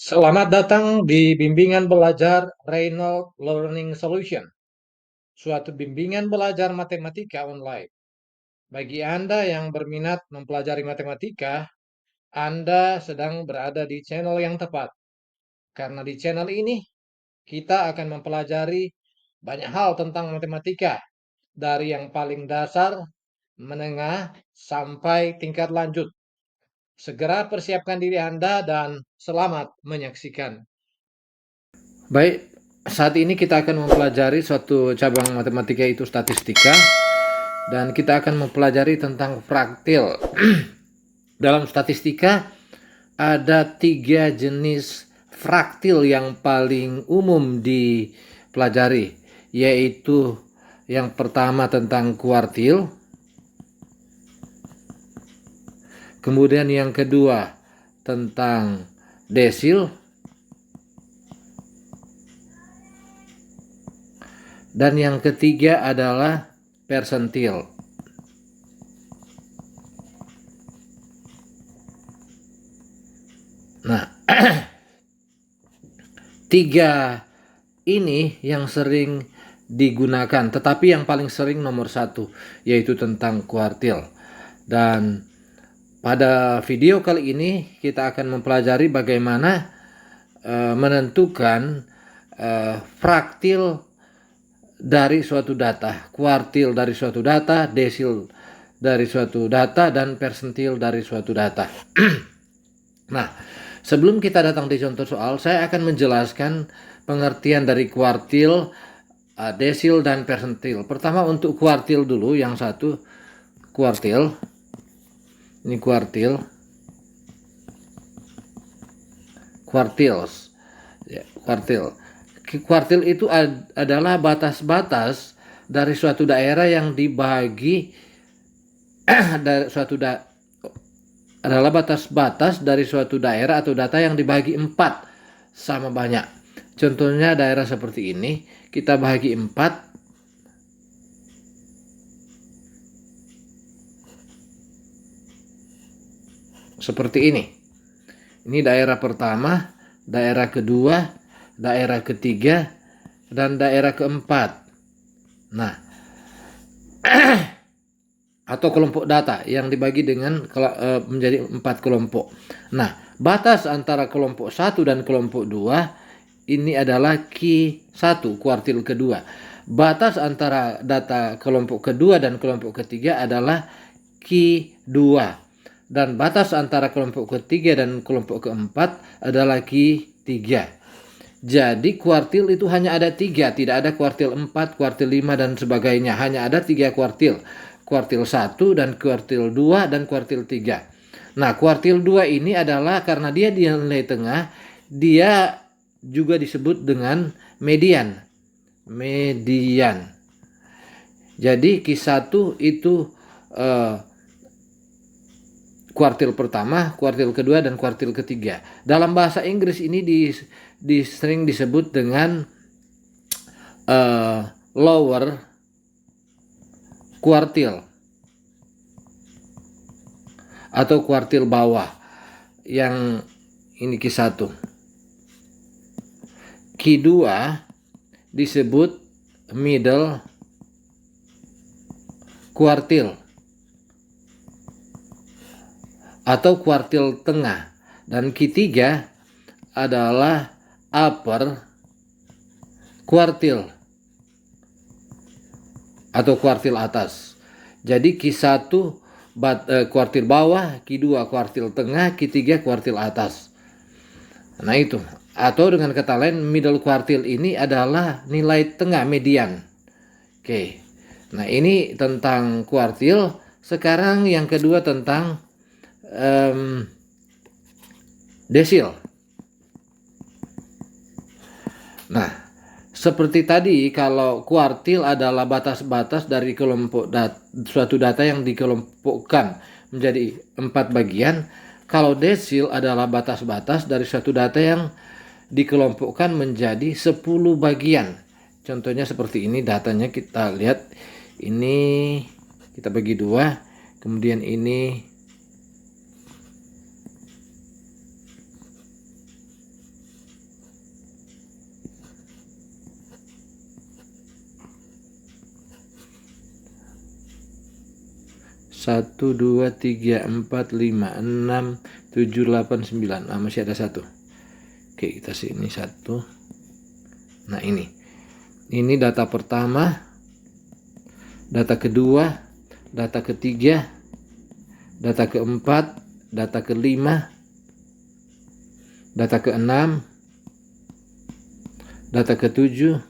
Selamat datang di bimbingan belajar Reynolds Learning Solution, suatu bimbingan belajar matematika online. Bagi Anda yang berminat mempelajari matematika, Anda sedang berada di channel yang tepat. Karena di channel ini, kita akan mempelajari banyak hal tentang matematika, dari yang paling dasar, menengah, sampai tingkat lanjut. Segera persiapkan diri Anda dan selamat menyaksikan. Baik, saat ini kita akan mempelajari suatu cabang matematika, yaitu statistika, dan kita akan mempelajari tentang fraktil. Dalam statistika ada 3 jenis fraktil yang paling umum dipelajari, yaitu yang pertama tentang kuartil, kemudian yang kedua tentang desil, dan yang ketiga adalah persentil. Nah, tiga ini yang sering digunakan, tetapi yang paling sering nomor 1, yaitu tentang kuartil. Dan pada video kali ini kita akan mempelajari bagaimana menentukan fraktil dari suatu data, kuartil dari suatu data, desil dari suatu data, dan persentil dari suatu data. Nah, sebelum kita datang di contoh soal, saya akan menjelaskan pengertian dari kuartil, desil, dan persentil. Pertama untuk kuartil dulu, yang satu kuartil. Ini kuartil. Kuartils. Ya, kuartil. Kuartil itu adalah batas-batas dari suatu daerah yang dibagi dari suatu adalah batas-batas dari suatu daerah atau data yang dibagi 4 sama banyak. Contohnya daerah seperti ini, kita bahagi 4 seperti ini. Ini daerah pertama, daerah kedua, daerah ketiga, dan daerah keempat. Nah, atau kelompok data yang dibagi dengan menjadi 4 kelompok. Nah, batas antara kelompok 1 dan kelompok 2 ini adalah Q1, kuartil kedua. Batas antara data kelompok kedua dan kelompok ketiga adalah Q2. Dan batas antara kelompok ketiga dan kelompok keempat adalah Q3. Jadi kuartil itu hanya ada 3, tidak ada kuartil 4, kuartil 5, dan sebagainya. Hanya ada 3 kuartil. Kuartil 1 dan kuartil 2 dan kuartil 3. Nah, kuartil 2 ini adalah karena dia di nilai tengah, dia juga disebut dengan median. Median. Jadi Q1 itu kuartil pertama, kuartil kedua, dan kuartil ketiga. Dalam bahasa Inggris ini sering disebut dengan lower kuartil atau kuartil bawah. Yang ini Q1. Q2 disebut middle kuartil atau kuartil tengah, dan Q3 adalah upper kuartil atau kuartil atas. Jadi Q1 kuartil bawah, Q2 kuartil tengah, Q3 kuartil atas. Nah itu, atau dengan kata lain middle kuartil ini adalah nilai tengah, median. Oke. Nah ini tentang kuartil. Sekarang yang kedua tentang desil. Nah, seperti tadi, kalau kuartil adalah batas-batas dari kelompok suatu data yang dikelompokkan menjadi 4 bagian. Kalau desil adalah batas-batas dari suatu data yang dikelompokkan menjadi 10 bagian. Contohnya seperti ini, datanya kita lihat. Ini kita bagi 2, kemudian ini 1, 2, 3, 4, 5, 6, 7, 8, 9. Nah, masih ada 1. Oke, kita sini 1. Nah, ini data pertama, data kedua, data ketiga, data keempat, data kelima, data keenam, data ketujuh,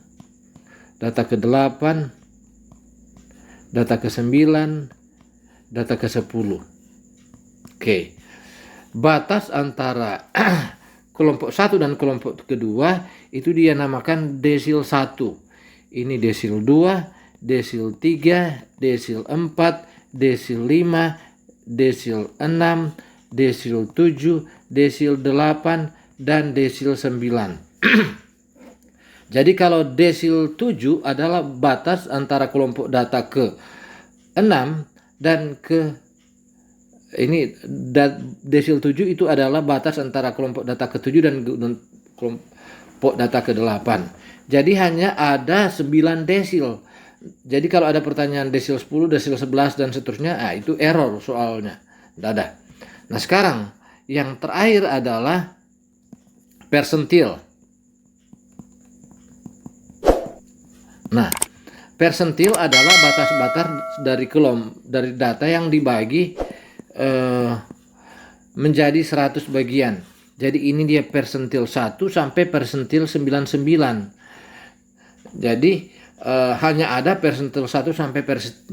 data ke-8, data ke-9, data ke-10. Oke. Batas antara kelompok 1 dan kelompok kedua itu dia namakan desil 1. Ini desil 2, desil 3, desil 4, desil 5, desil 6, desil 7, desil 8, dan desil 9. Jadi kalau desil 7 adalah batas antara kelompok data ke-6 dan desil 7 itu adalah batas antara kelompok data ke-7 dan kelompok data ke-8. Jadi hanya ada 9 desil. Jadi kalau ada pertanyaan desil 10, desil 11 dan seterusnya, itu error soalnya. Tidak ada. Nah, sekarang yang terakhir adalah persentil. Nah, persentil adalah batas-batas dari data yang dibagi menjadi 100 bagian. Jadi ini dia persentil 1 sampai persentil 99. Jadi hanya ada persentil 1 sampai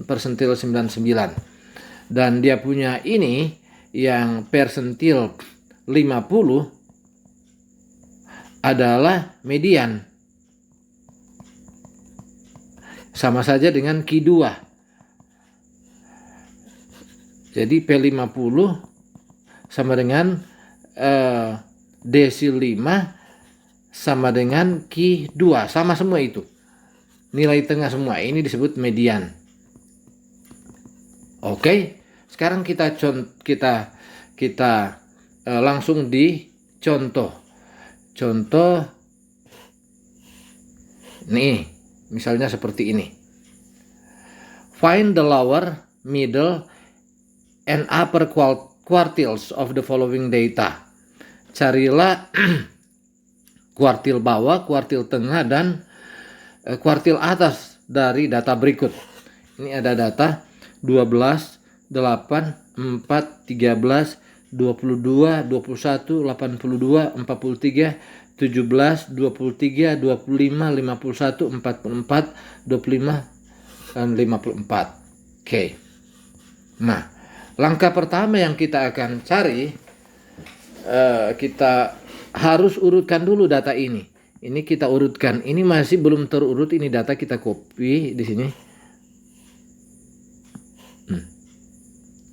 persentil 99. Dan dia punya ini yang persentil 50 adalah median. Sama saja dengan Q2. Jadi P50 sama dengan desil 5 sama dengan Q2. Sama semua itu. Nilai tengah semua. Ini disebut median. Oke. Sekarang kita langsung di contoh. Contoh nih, misalnya seperti ini. Find the lower, middle, and upper quartiles of the following data. Carilah kuartil bawah, kuartil tengah, dan kuartil atas dari data berikut. Ini ada data 12, 8, 4, 13, 22, 21, 82, 43, 17, 23, 25, 51, 44, 25, dan 54. Oke. Nah, langkah pertama yang kita akan cari, kita harus urutkan dulu data ini. Ini kita urutkan. Ini masih belum terurut. Ini data kita copy di sini.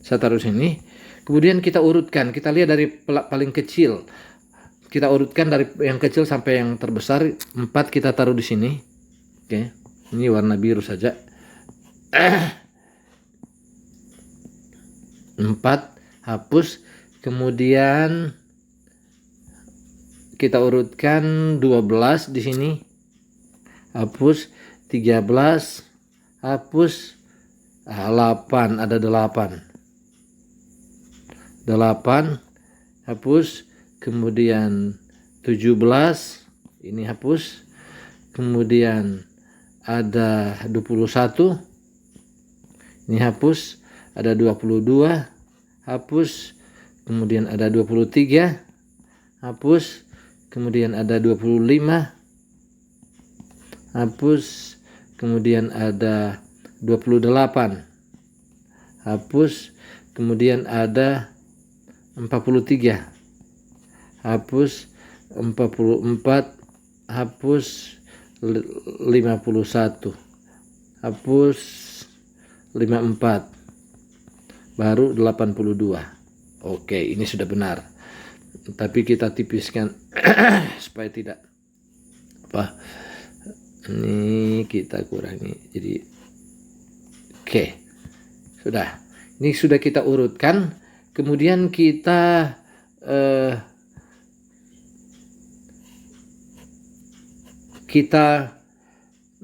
Saya taruh sini. Kemudian kita urutkan. Kita lihat dari paling kecil. Kita urutkan dari yang kecil sampai yang terbesar. 4 kita taruh di sini. Oke. Ini warna biru saja. 4 hapus, kemudian kita urutkan 12 di sini, hapus, 13 hapus, 8 ada 8 hapus, kemudian 17 ini hapus, kemudian ada 21 ini hapus, ada 22 hapus, kemudian ada 23 hapus, kemudian ada 25 hapus, kemudian ada 28 hapus, kemudian ada 43 hapus, 44 hapus, 51 hapus, 54 baru 82. Oke, ini sudah benar. Tapi kita tipiskan supaya tidak ini kita kurangi. Jadi oke. Sudah. Ini sudah kita urutkan. Kemudian kita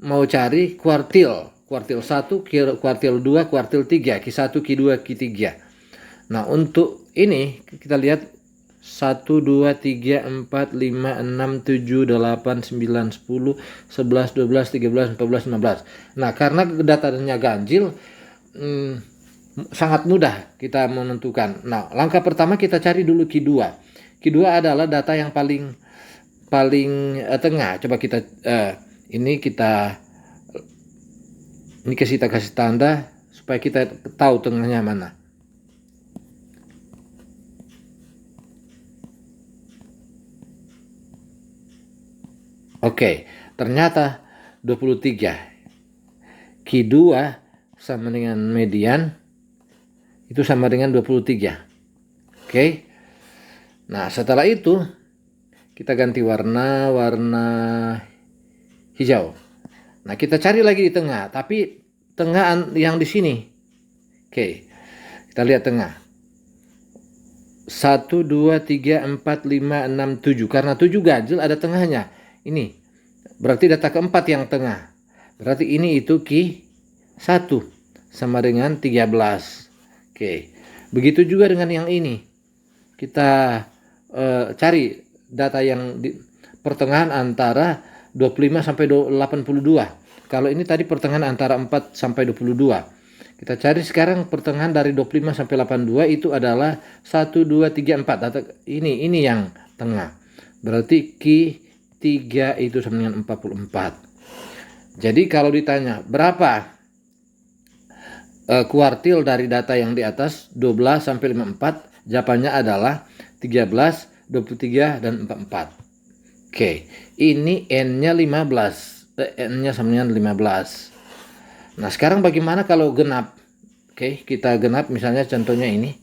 mau cari kuartil. kuartil 1, kuartil 2, kuartil 3, Q1, Q2, Q3. Nah, untuk ini kita lihat 1, 2, 3, 4, 5, 6, 7, 8, 9, 10, 11, 12, 13, 14, 15. Nah, karena datanya ganjil, sangat mudah kita menentukan. Nah, langkah pertama kita cari dulu Q2. Q2 adalah data yang paling tengah. Coba kita ini kasih tanda supaya kita tahu tengahnya mana. Oke, ternyata 23. Q2 sama dengan median itu sama dengan 23. Oke. Nah, setelah itu kita ganti warna hijau. Nah, kita cari lagi di tengah, tapi tengah yang di sini. Oke. Kita lihat tengah. 1, 2, 3, 4, 5, 6, 7. Karena 7 ganjil ada tengahnya. Ini. Berarti data keempat yang tengah. Berarti ini itu Q1 sama dengan 13. Oke. Begitu juga dengan yang ini. Kita cari data yang di pertengahan antara 25 sampai 82. Kalau ini tadi pertengahan antara 4 sampai 22. Kita cari sekarang pertengahan dari 25 sampai 82 itu adalah 1, 2, 3, 4. Data ini yang tengah. Berarti Q3 itu sama dengan 44. Jadi kalau ditanya berapa kuartil dari data yang di atas 12 sampai 54, jawabannya adalah 13, 23 dan 44. Oke, ini N-nya 15. N-nya sama dengan 15. Nah, sekarang bagaimana kalau genap? Oke, kita genap misalnya contohnya ini.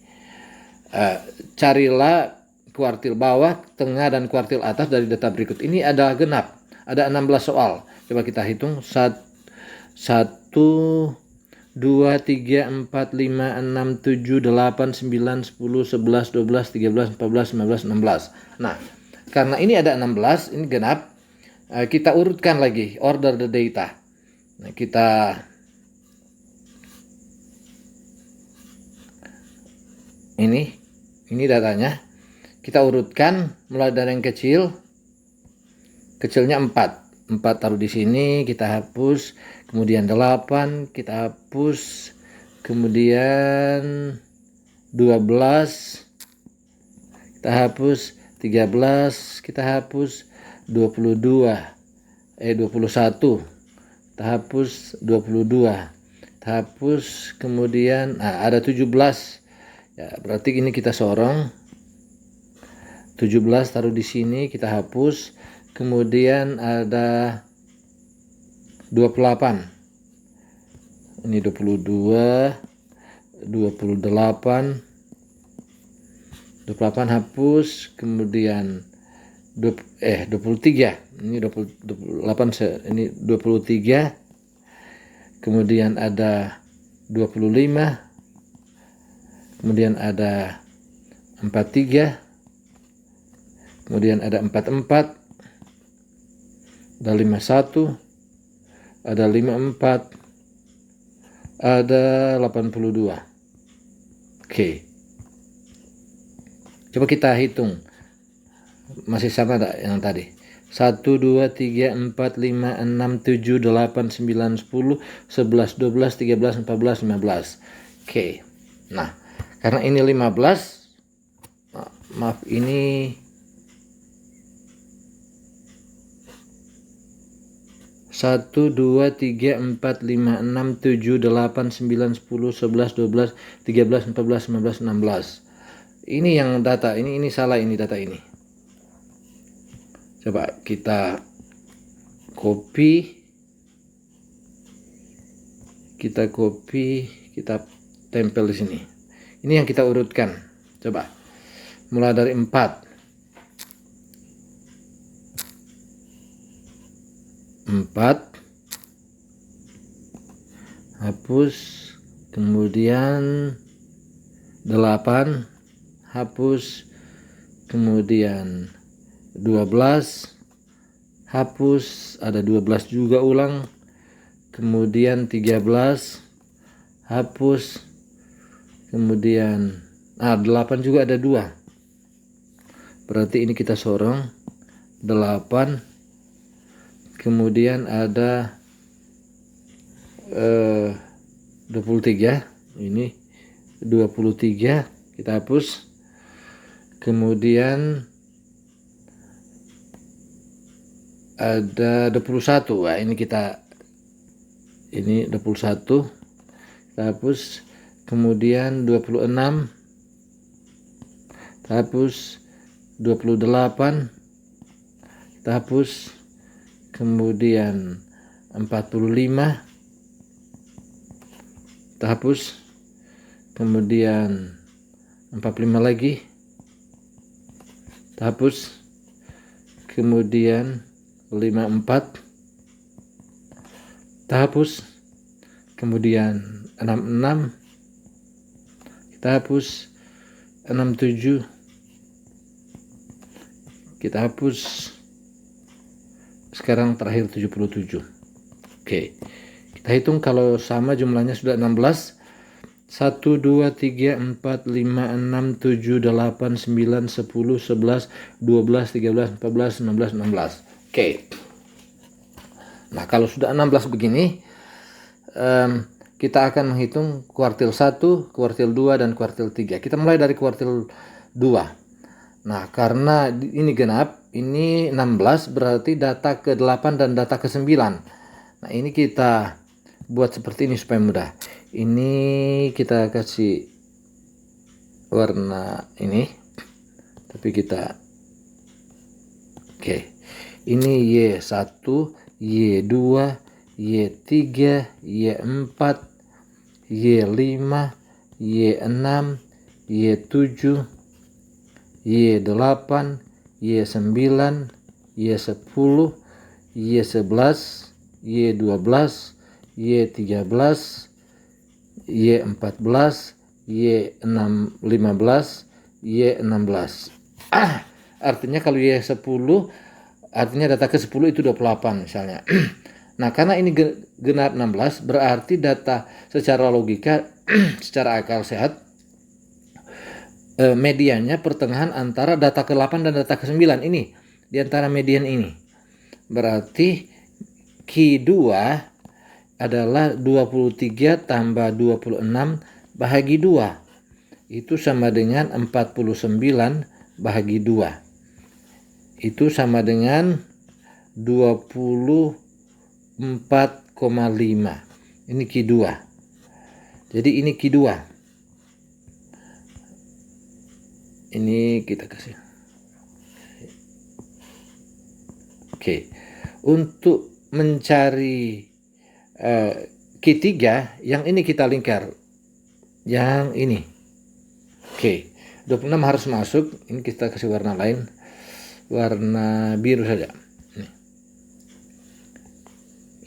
Carilah kuartil bawah, tengah dan kuartil atas dari data berikut. Ini adalah genap. Ada 16 soal. Coba kita hitung. 1, 2, 3, 4, 5, 6, 7, 8, 9, 10, 11, 12, 13, 14, 15, 16. Nah, karena ini ada 16, ini genap. Kita urutkan lagi, order the data. Nah, ini datanya. Kita urutkan mulai dari yang kecil. Kecilnya 4. 4 taruh di sini, kita hapus. Kemudian 8 kita hapus. Kemudian 12 kita hapus. 13 kita hapus. 21 kita hapus. 22 kita hapus. Kemudian ada 17. Ya, berarti ini kita sorong. 17 taruh di sini, kita hapus. Kemudian ada 28. Ini 22, 28. 28 hapus, kemudian 23. Ini 28, ini 23. Kemudian ada 25. Kemudian ada 43. Kemudian ada 44. Ada 51. Ada 54. Ada 82. Oke. Coba kita hitung. Masih sama tak yang tadi? 1, 2, 3, 4, 5, 6, 7, 8, 9, 10, 11, 12, 13, 14, 15. Oke. Nah, karena ini 15, maaf ini 1, 2, 3, 4, 5, 6, 7, 8, 9, 10, 11, 12, 13, 14, 15, 16. Ini yang data, ini salah, ini data ini. Coba kita copy, kita tempel di sini. Ini yang kita urutkan. Coba mulai dari 4. 4 hapus, kemudian 8 hapus, kemudian 12 hapus, ada 12 juga ulang, kemudian 13 hapus, kemudian 8 juga ada 2, berarti ini kita sorong 8, kemudian ada 23, ini 23 kita hapus, kemudian ada 21. Nah, ini 21 kita hapus, kemudian 26 kita hapus, 28 kita hapus, kemudian 45 kita hapus, kemudian 45 lagi kita hapus, kemudian 54 kita hapus, kemudian 66 kita hapus, 67 kita hapus, sekarang terakhir 77. Oke, kita hitung kalau sama jumlahnya sudah 16. 1, 2, 3, 4, 5, 6, 7, 8, 9, 10, 11, 12, 13, 14, 15, 16. Oke. Nah, kalau sudah 16 begini, kita akan menghitung kuartil 1, kuartil 2, dan kuartil 3. Kita mulai dari kuartil 2. Nah, karena ini genap, ini 16, berarti data ke-8 dan data ke-9. Nah, ini kita buat seperti ini supaya mudah. Ini kita kasih warna ini, tapi kita ini Y1, Y2, Y3, Y4, Y5, Y6, Y7, Y8, Y9, Y10, Y11, Y12, Y13, Y14, Y15, Y16. Artinya kalau Y10, artinya data ke-10 itu 28 misalnya. Nah, karena ini genap 16, berarti data secara logika, secara akal sehat, mediannya pertengahan antara data ke-8 dan data ke-9 ini, di antara median ini. Berarti Q2 adalah 23 tambah 26 bahagi 2. Itu sama dengan 49 bahagi 2. Itu sama dengan 24,5. Ini Q2. Jadi ini Q2. Ini kita kasih. Oke. Untuk mencari Q3, yang ini kita lingkar. Yang ini. Oke. 26 harus masuk. Ini kita kasih warna lain. Warna biru saja.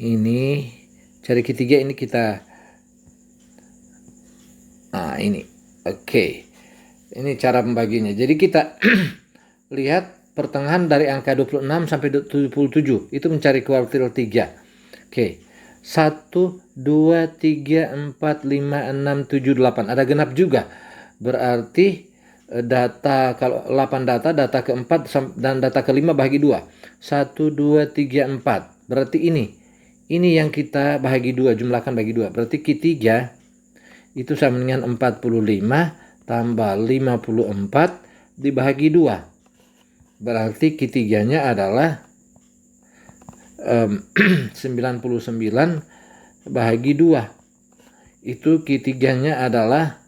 Ini cari Q3, ini kita. Nah, ini. Oke. Ini cara pembagiannya. Jadi kita lihat pertengahan dari angka 26 sampai 77. Itu mencari kuartil 3. Oke. 1, 2, 3, 4, 5, 6, 7, 8. Ada genap juga. Berarti data, kalau 8 data ke-4 dan data ke-5 bahagi 2. 1, 2, 3, 4. Berarti ini yang kita bahagi 2, jumlahkan bagi 2. Berarti Q3 itu sama dengan 45 tambah 54 dibagi 2. Berarti Q3-nya adalah 99 bahagi 2. Itu Q3-nya adalah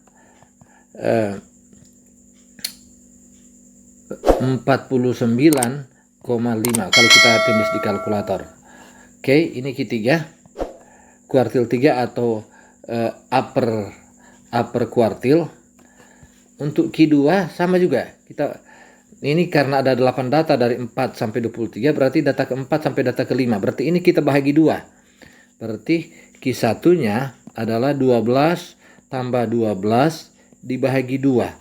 49,5 kalau kita tulis di kalkulator. Oke, ini Q3, kuartil 3 atau upper kuartil. Untuk Q2 sama juga. Ini karena ada 8 data dari 4 sampai 23, berarti data ke-4 sampai data ke-5. Berarti ini kita bahagi 2. Berarti Q1-nya adalah 12 tambah 12 dibahagi 2.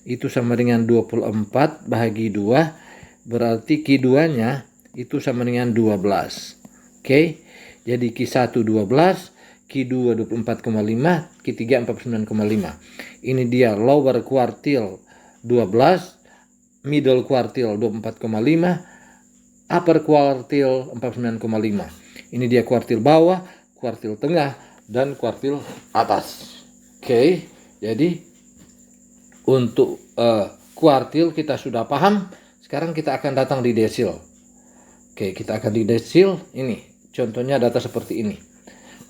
Itu sama dengan 24 bahagi 2. Berarti Q2-nya itu sama dengan 12. Oke. Jadi Q1 12, Q2 24,5, Q3 49,5. Ini dia lower quartile 12, middle quartile 24,5, upper quartile 49,5. Ini dia kuartil bawah, kuartil tengah, dan kuartil atas. Oke, jadi untuk kuartil kita sudah paham. Sekarang kita akan datang di desil. Oke, kita akan di desil. Ini contohnya data seperti ini.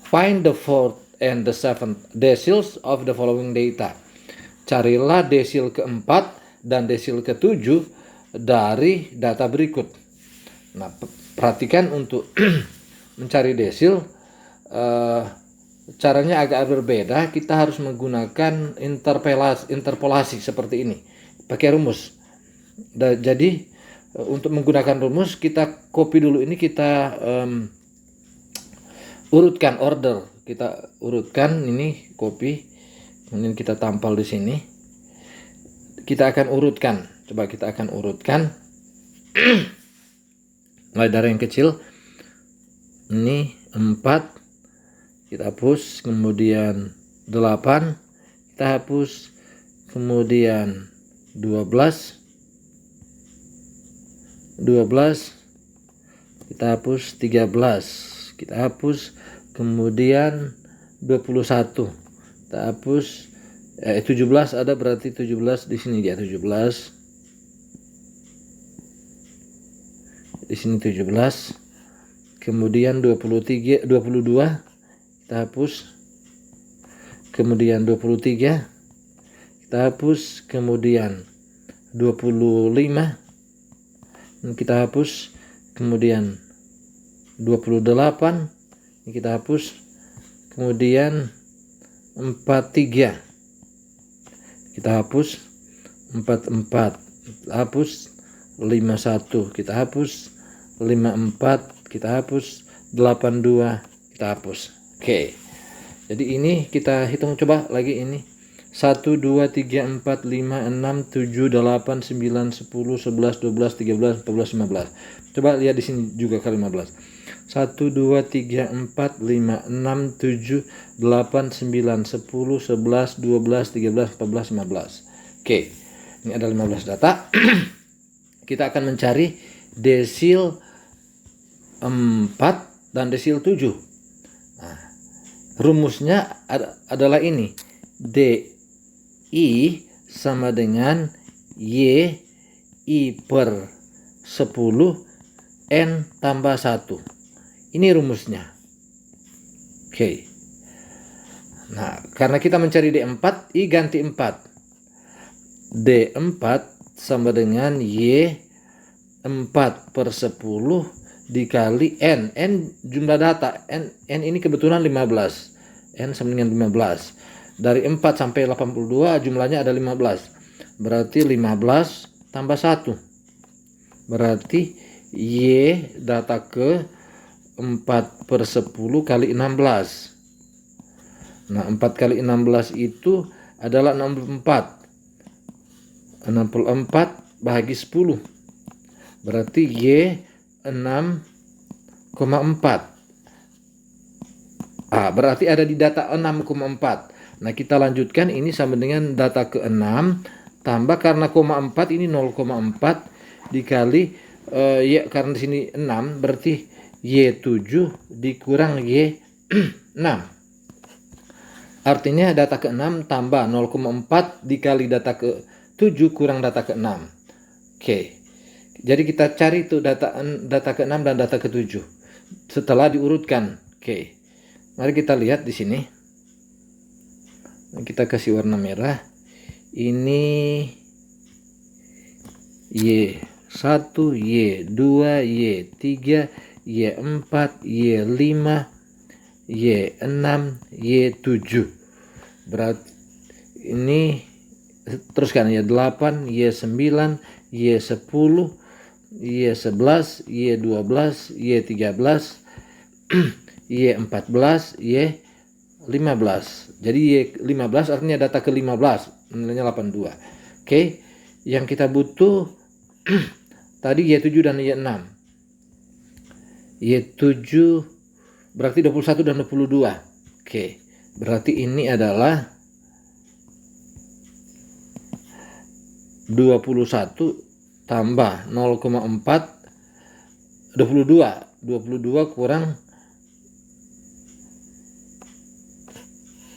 Find the fourth and the seventh decils of the following data. Carilah desil keempat dan desil ketujuh dari data berikut. Nah, perhatikan untuk mencari desil caranya agak berbeda. Kita harus menggunakan interpolasi seperti ini, pakai rumus. Jadi untuk menggunakan rumus kita copy dulu ini, kita urutkan order, kita urutkan ini, copy, kemudian kita tampal di sini. Kita akan urutkan, coba kita akan urutkan mulai dari yang kecil. Ini 4 kita hapus, kemudian 8 kita hapus, kemudian 12 kita hapus, 13 kita hapus, kemudian 21 kita hapus, 17 ada, berarti 17 di sini dia 17, di sini 17, kemudian 22 kita hapus, kemudian 23 kita hapus, kemudian 25 kita hapus, kemudian 28 ini kita hapus, kemudian 43 kita hapus, 44 kita hapus, 51 kita hapus, 54 kita hapus, 82 kita hapus. Oke, jadi ini kita hitung coba lagi ini. 1, 2, 3, 4, 5, 6, 7, 8, 9, 10, 11, 12, 13, 14, 15. Coba lihat di sini juga kali 15. 1, 2, 3, 4, 5, 6, 7, 8, 9, 10, 11, 12, 13, 14, 15. Oke, ini ada 15 data. Kita akan mencari desil 4 dan desil 7. Nah, rumusnya adalah ini. DI sama dengan YI per 10 N tambah 1. Ini rumusnya. Oke. Nah, karena kita mencari D4, I ganti 4. D4 sama dengan Y4 per 10 dikali N. N jumlah data. N ini kebetulan 15. N sama dengan 15. Dari 4 sampai 82 jumlahnya ada 15. Berarti 15 tambah 1. Berarti Y data ke 4 per 10 kali 16. Nah, 4 kali 16 itu adalah 64. 64 bahagi 10. Berarti Y 6,4. Berarti ada di data 6,4. Nah, kita lanjutkan, ini sama dengan data ke-6 tambah, karena koma 4 ini 0,4 dikali ya, karena di sini 6 berarti Y7 dikurang Y6. Artinya data ke-6 tambah 0,4 dikali data ke-7 kurang data ke-6. Oke. Jadi kita cari itu data ke-6 dan data ke-7 setelah diurutkan. Oke. Mari kita lihat di sini. Kita kasih warna merah. Ini Y1, Y2, Y3, Y4, Y5, Y6, Y7. Berarti ini teruskan Y8, Y9, Y10, Y11, Y12, Y13, Y14, Y15. Jadi Y15 artinya data ke-15, nilainya 82. Oke, yang kita butuh tadi Y7 dan Y6. Y7 berarti 21 dan 22. Oke, berarti ini adalah 21 tambah 0,4, 22 kurang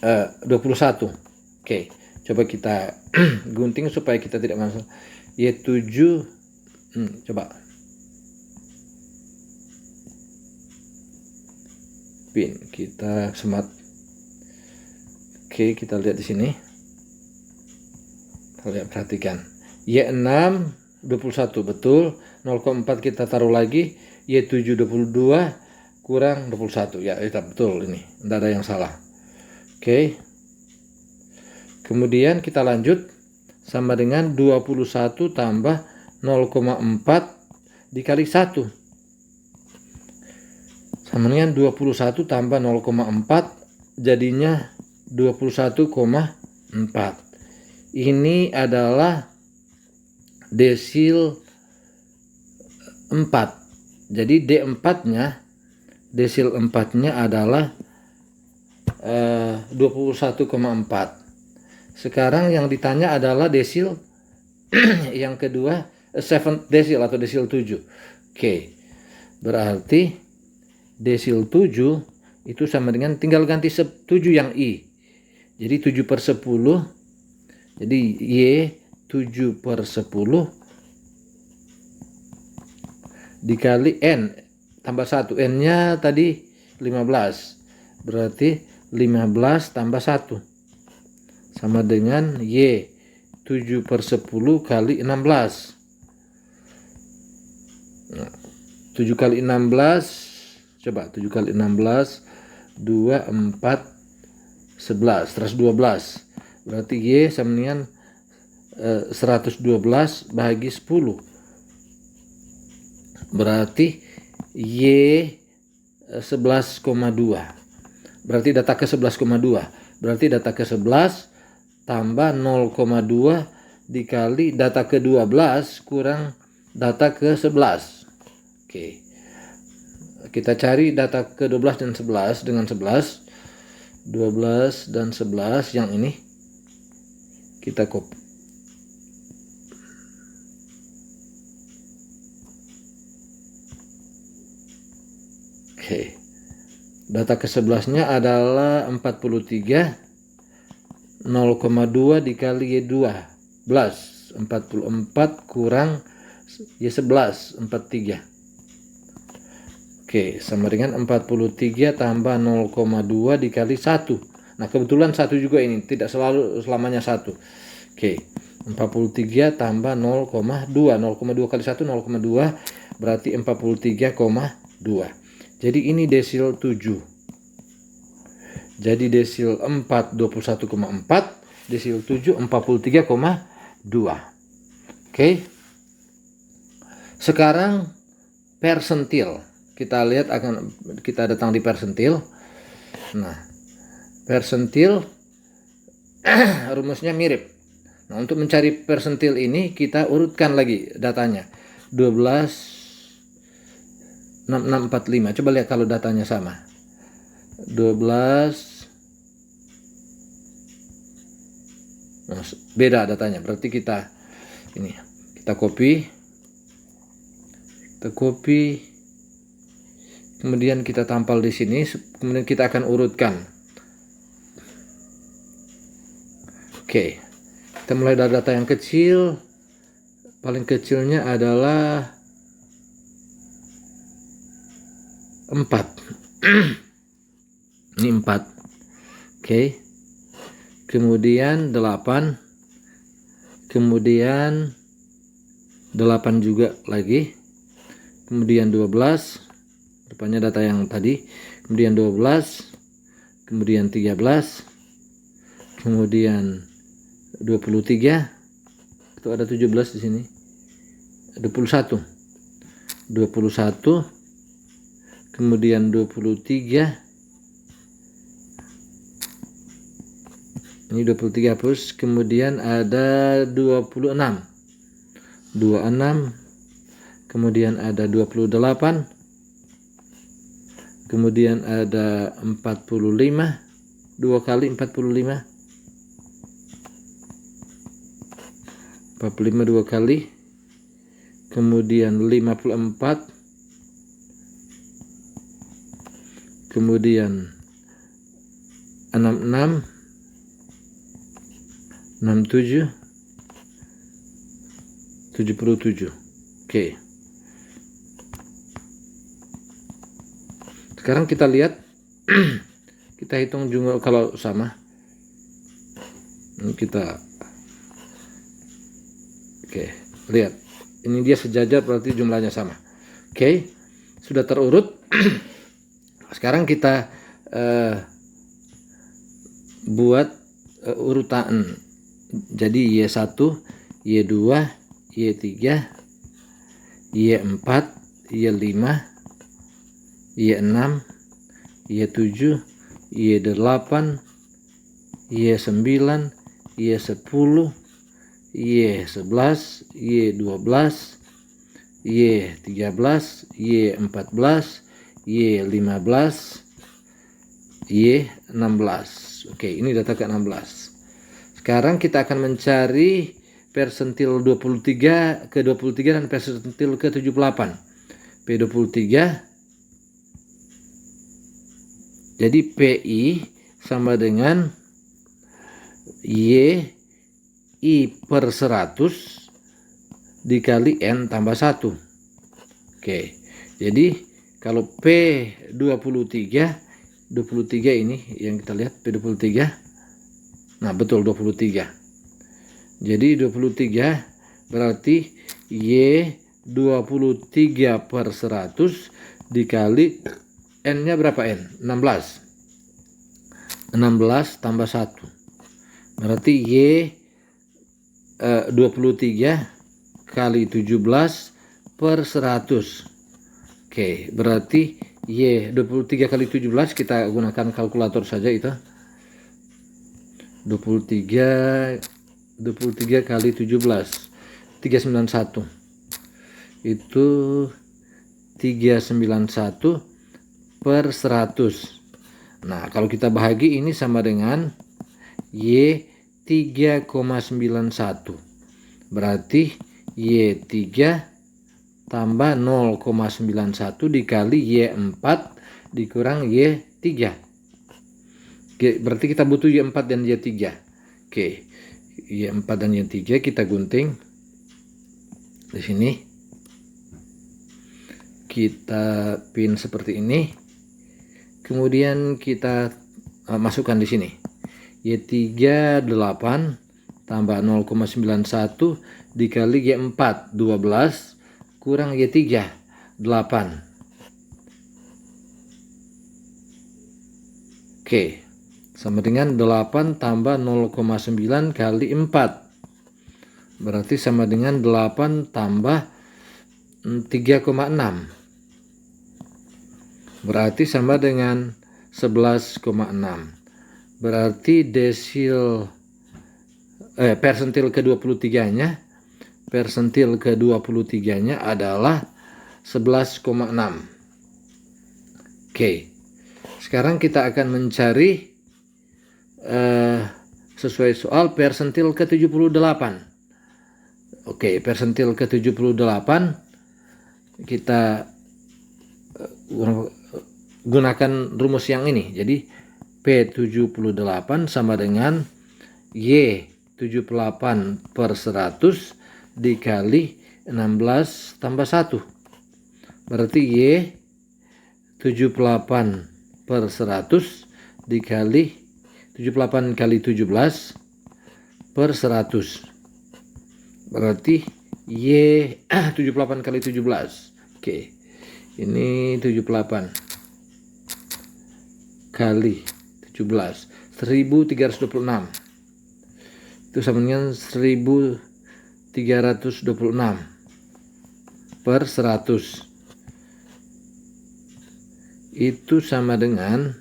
21. Oke, coba kita gunting supaya kita tidak masuk. Y7, coba pin kita semat. Oke, kita lihat di sini. Kalian perhatikan. Y6 21 betul, 0,4 kita taruh lagi, Y7 22 kurang 21. Ya, itu betul ini. Tidak ada yang salah. Oke. Kemudian kita lanjut sama dengan 21 tambah 0,4 dikali 1. Sama dengan 21 tambah 0,4 jadinya 21,4. Ini adalah desil 4. Jadi D4-nya, desil 4-nya adalah 21,4. Sekarang yang ditanya adalah desil yang kedua, 7 desil atau desil 7. Oke. Berarti desil 7 itu sama dengan, tinggal ganti 7 yang I. Jadi 7/10. Jadi Y 7/10 dikali N tambah 1. N-nya tadi 15. Berarti 15 tambah 1. Sama dengan Y 7/10 kali 16. Nah, 7 kali 16. Coba 7 kali 16. 2, 4, 11. 112. Berarti Y sama dengan 112 bahagi 10. Berarti Y 11,2. Berarti data ke 11,2. Berarti data ke 11 tambah 0,2 dikali data ke 12 kurang data ke 11. Oke. Kita cari data ke 12 dan 11 dengan 11. 12 dan 11 yang ini kita copy. Oke. Data ke 11-nya adalah 43. 0,2 dikali Y12. 44 kurang Y11. 43. Oke, sama dengan 43 tambah 0,2 dikali 1. Nah, kebetulan 1 juga ini, tidak selalu selamanya 1. Oke, 43 tambah 0,2. 0,2 kali 1, 0,2. Berarti 43,2. Jadi ini desil 7. Jadi desil 4 21,4, desil 7 43,2. Oke. Sekarang persentil. Kita lihat, kita datang di persentil. Nah, persentil rumusnya mirip. Nah, untuk mencari persentil ini kita urutkan lagi datanya. 12 6645. Coba lihat kalau datanya sama. 12. Nah, beda datanya. Berarti kita copy. Kita copy. Kemudian kita tampal di sini, kemudian kita akan urutkan. Oke. Kita mulai dari data yang kecil. Paling kecilnya adalah 4. Ini 4. Oke. Kemudian 8. Kemudian 8 juga lagi. Kemudian 12. Depannya data yang tadi. Kemudian 12. Kemudian 13. Kemudian 23. Itu ada 17 di sini. 21. 21. Kemudian 23. Ini 23 hapus. Kemudian ada 26. 26. Kemudian ada 28. kemudian ada 45, 2 kali 45, 2 kali, kemudian 54, kemudian 66, 67, 77. Oke. Sekarang kita lihat kita hitung juga kalau sama. Kita lihat. Ini dia sejajar berarti jumlahnya sama. Oke. Sudah terurut. Sekarang kita buat urutan. Jadi Y1, Y2, Y3, Y4, Y5, Y6, Y7, Y8, Y9, Y10, Y11, Y12, Y13, Y14, Y15, Y16. Oke, ini data ke-16. Sekarang kita akan mencari persentil 23 ke 23 dan persentil ke 78. P23. Jadi PI sama dengan I per 100 dikali N tambah 1. Oke. Jadi kalau P23 ini yang kita lihat P23. Nah, betul 23. Jadi 23 berarti Y23 per 100 dikali N-nya berapa N? 16. 16 tambah 1. Berarti Y23 kali 17 per 100. Oke, berarti Y23 kali 17 kita gunakan kalkulator saja itu. 23 kali 17 391. Itu 391 per 100. Nah, kalau kita bahagi ini sama dengan Y 3,91. Berarti Y3 tambah 0,91 dikali Y4 dikurang Y3. Oke, berarti kita butuh Y4 dan Y3. Oke. Y4 dan Y3 kita gunting di sini. Kita pin seperti ini. Kemudian kita masukkan di sini. Y3 8 tambah 0,91 dikali Y4 12 kurang Y3 8. Oke. Sama dengan 8 tambah 0,9 kali 4. Berarti sama dengan 8 tambah 3,6. Berarti sama dengan 11,6. Berarti persentil ke-23-nya adalah 11,6. Oke. Sekarang kita akan mencari sesuai soal persentil ke-78. Oke, persentil ke-78 kita gunakan rumus yang ini. Jadi P78 sama dengan Y78 per 100 dikali 16 tambah 1. Berarti Y78 per 100 dikali 78 kali 17 per 100. Berarti Y78 kali 17. Oke. Ini 78 kali 17. 1326. Itu sama dengan 1326 per 100. Itu sama dengan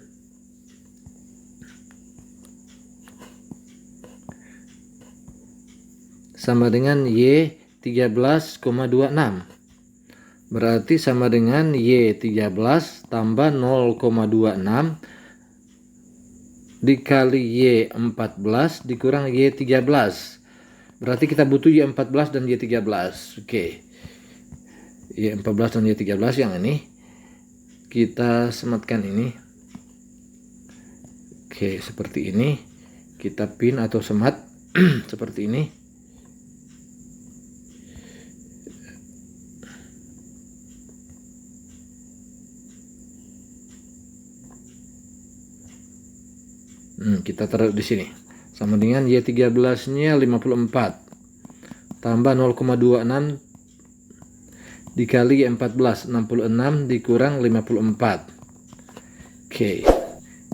Y 13,26. Berarti sama dengan Y13 tambah 0,26 dikali Y14 dikurang Y13. Berarti kita butuh Y14 dan Y13. Oke. Y14 dan Y13 yang ini. Kita sematkan ini. Oke, seperti ini. Kita pin atau semat seperti ini. Kita taruh di sini. Sama dengan Y13-nya 54 tambah 0,26 dikali Y14, 66 dikurang 54. Oke.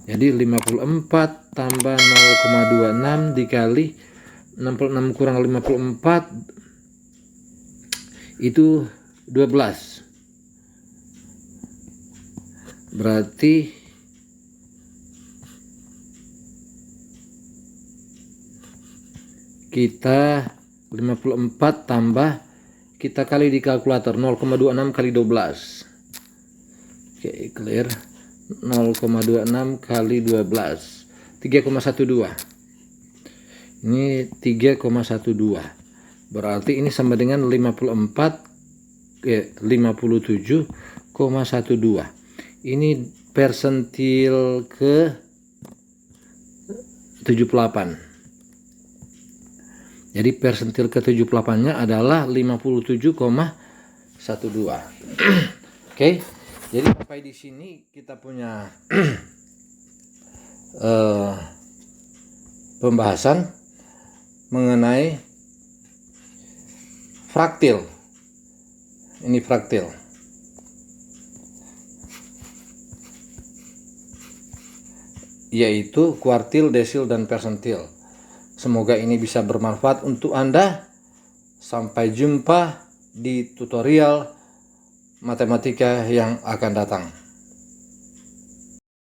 Jadi 54 tambah 0,26 dikali 66 kurang 54 itu 12. Berarti kita 54 tambah, kita kali di kalkulator, 0,26 kali 12. Oke, clear. 0,26 kali 12 3,12. Ini 3,12. Berarti ini sama dengan 57,12. Ini persentil ke 78. Jadi persentil ke 78-nya adalah 57,12. Oke. Jadi sampai di sini kita punya pembahasan mengenai fraktil. Ini fraktil. Yaitu kuartil, desil, dan persentil. Semoga ini bisa bermanfaat untuk Anda. Sampai jumpa di tutorial matematika yang akan datang.